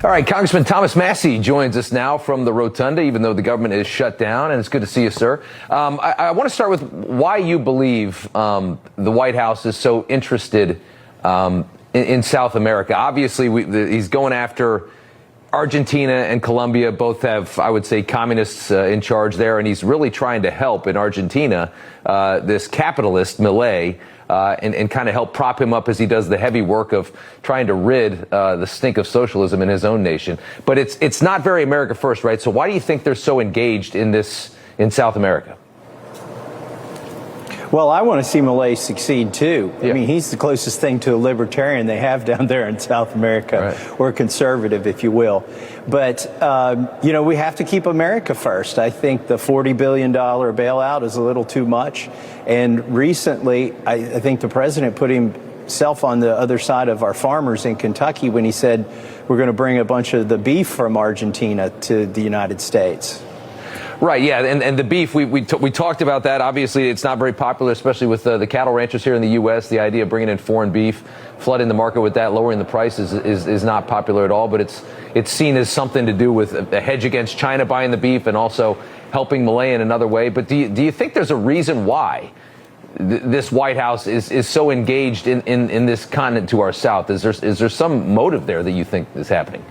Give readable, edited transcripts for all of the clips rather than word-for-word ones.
All right, Congressman Thomas Massie joins us now from the Rotunda, even though the government is shut down, and it's good to see you, sir. I want to start with why you believe the White House is so interested in South America. Obviously, he's going after Argentina and Colombia. Both have, I would say, communists in charge there, and he's really trying to help in Argentina this capitalist Milei. And kind of help prop him up as he does the heavy work of trying to rid the stink of socialism in his own nation. But it's not very America first, right? So why do you think they're so engaged in this in South America? Well, I want to see Milei succeed, too. Yeah. I mean, he's the closest thing to a libertarian they have down there in South America, right, or conservative, if you will. But, you know, we have to keep America first. I think the $40 billion bailout is a little too much. And recently, I think the president put himself on the other side of our farmers in Kentucky when he said we're going to bring a bunch of the beef from Argentina to the United States. Right, yeah, and the beef, we talked about that. Obviously, it's not very popular, especially with the cattle ranchers here in the U.S. The idea of bringing in foreign beef, flooding the market with that, lowering the price is not popular at all. But it's seen as something to do with a hedge against China buying the beef and also helping Milei in another way. But do you think there's a reason why this White House is so engaged in this continent to our south? Is there some motive there that you think is happening?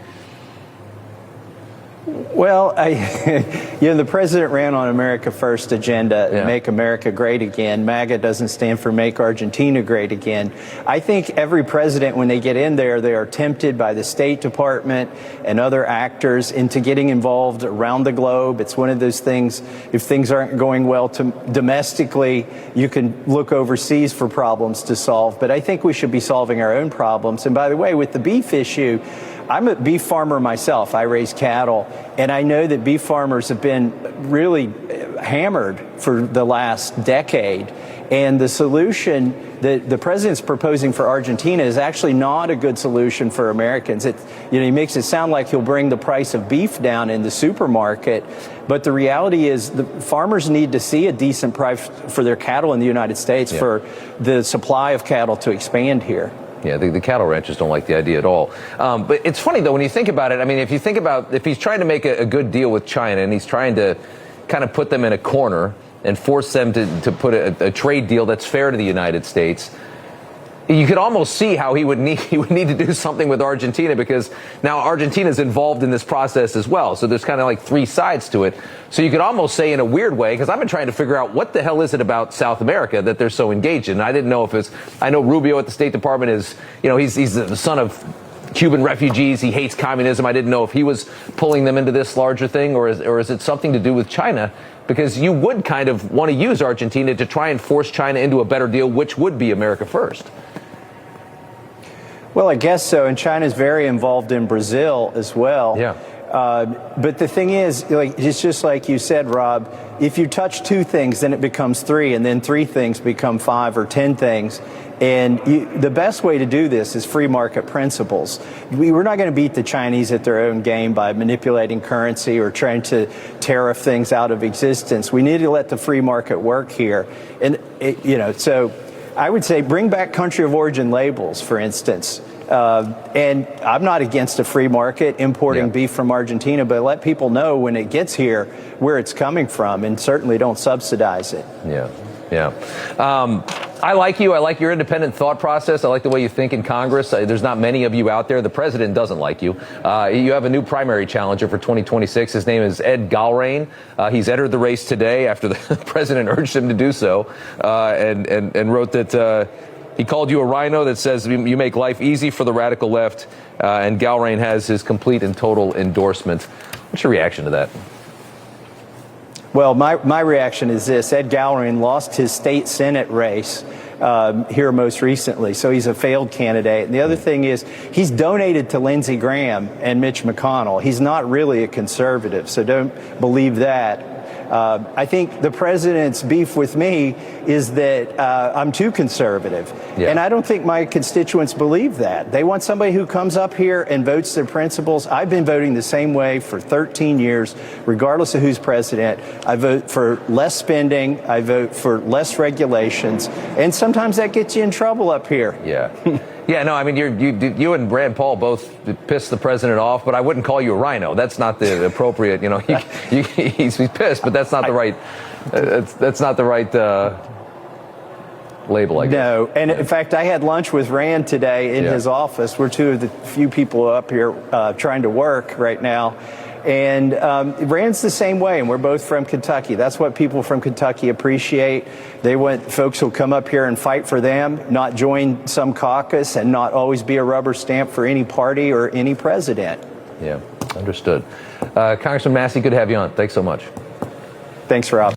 Well, the president ran on America First agenda, yeah, Make America Great Again. MAGA doesn't stand for Make Argentina Great Again. I think every president, when they get in there, they are tempted by the State Department and other actors into getting involved around the globe. It's one of those things, if things aren't going well domestically, you can look overseas for problems to solve. But I think we should be solving our own problems. And by the way, with the beef issue, I'm a beef farmer myself. I raise cattle, and I know that beef farmers have been really hammered for the last decade. And the solution that the president's proposing for Argentina is actually not a good solution for Americans. He makes it sound like he'll bring the price of beef down in the supermarket, but the reality is the farmers need to see a decent price for their cattle in the United States, yeah, for the supply of cattle to expand here. Yeah, the cattle ranchers don't like the idea at all. But it's funny, though, when you think about it. I mean, if you think about if he's trying to make a good deal with China and he's trying to kind of put them in a corner and force them to put a trade deal that's fair to the United States, you could almost see how he would need to do something with Argentina, because now Argentina's involved in this process as well. So there's kind of like three sides to it. So you could almost say in a weird way, because I've been trying to figure out what the hell is it about South America that they're so engaged in. And I didn't know if it's, I know Rubio at the State Department is, he's the son of Cuban refugees. He hates communism. I didn't know if he was pulling them into this larger thing, or is it something to do with China? Because you would kind of want to use Argentina to try and force China into a better deal, which would be America first. Well, I guess so. And China's very involved in Brazil as well. Yeah. But the thing is, it's just like you said, Rob, if you touch two things, then it becomes three, and then three things become 5 or 10 things. And the best way to do this is free market principles. We're not going to beat the Chinese at their own game by manipulating currency or trying to tariff things out of existence. We need to let the free market work here. And, so I would say bring back country of origin labels, for instance. And I'm not against a free market importing, yeah, beef from Argentina, but let people know when it gets here where it's coming from, and certainly don't subsidize it. Yeah, yeah. I like you. I like your independent thought process. I like the way you think in Congress. There's not many of you out there. The president doesn't like you. You have a new primary challenger for 2026. His name is Ed Galrain. He's entered the race today after the president urged him to do so, and wrote that he called you a rhino that says you make life easy for the radical left, and Galrain has his complete and total endorsement. What's your reaction to that? Well, my reaction is this. Ed Galrain lost his state Senate race here most recently, so he's a failed candidate. And the other thing is he's donated to Lindsey Graham and Mitch McConnell. He's not really a conservative, so don't believe that. I think the president's beef with me is that I'm too conservative. Yeah. And I don't think my constituents believe that. They want somebody who comes up here and votes their principles. I've been voting the same way for 13 years, regardless of who's president. I vote for less spending. I vote for less regulations. And sometimes that gets you in trouble up here. Yeah. Yeah, no, I mean, you and Rand Paul both pissed the president off, but I wouldn't call you a rhino. That's not the appropriate, he's pissed, but that's not the right, that's not the right label, I guess. No, and in fact, I had lunch with Rand today in his office. We're two of the few people up here trying to work right now. And Rand's the same way, and we're both from Kentucky. That's what people from Kentucky appreciate. They want folks who'll come up here and fight for them, not join some caucus, and not always be a rubber stamp for any party or any president. Yeah, understood. Congressman Massie, good to have you on. Thanks so much. Thanks, Rob.